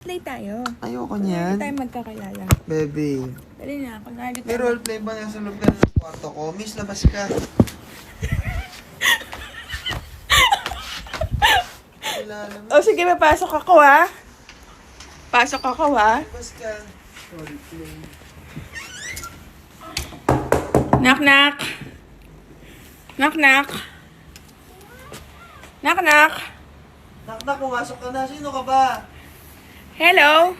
roleplay tayo. Ayoko Hindi niyan. tayo magkakilala. Baby. Dali na, kunwari May tayo. roleplay ba nasa loob ka ng kwarto ko? Miss, labas ka. Kilala mo. O sige, papasok ako ha. Pasok ako ha. Labas ka. Roleplay. Knock knock. Knock knock. Knock knock. Nak, pumasok ka na. Sino ka ba? Hello?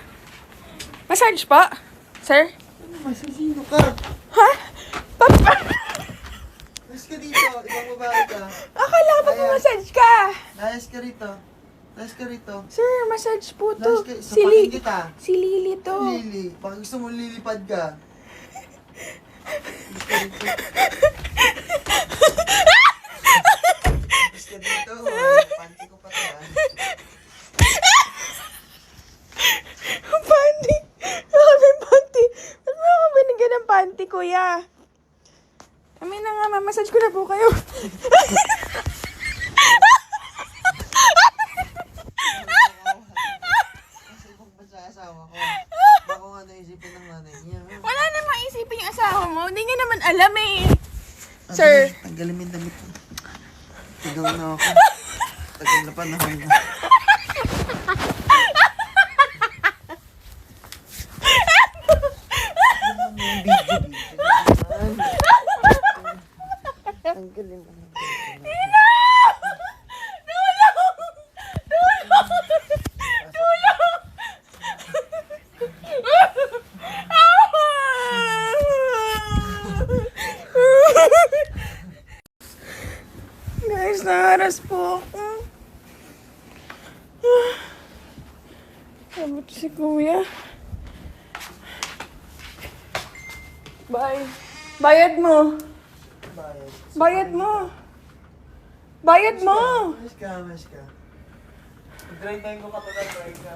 Massage po? Sir? Ano ba? Sino ka? Ha? Papa! Layas ka dito. Ibang babae ka. Akala ko massage ka. Layas ka rito. Layas ka rito. Sir, massage po Layas to. ka. Si Sapakin kita. Si Lily to. Lily. Baka gusto mo lilipad ka. Layas ka rito. Layas ka dito. Panty ko pa to. Panty. Baka may panty. Ba't mo ako binigyan ng panty, kuya? Kami na nga, mamassage ko na po kayo. Kasi kung ba sa asawa ko, baka nga naisipin ng nanay niya. Wala na maisipin yung asawa mo. Hindi nga naman alam eh. Sir. Tanggalin mo yung damit ko. Sigaw na ako. Tagal na panahon na. Tanggalin mo. Guys, naharas po ako. Sabot si kuya. Bye. Bayad mo. Bayad mo. Bayad mo. Mas ka. Try time ko ka pala, try ka.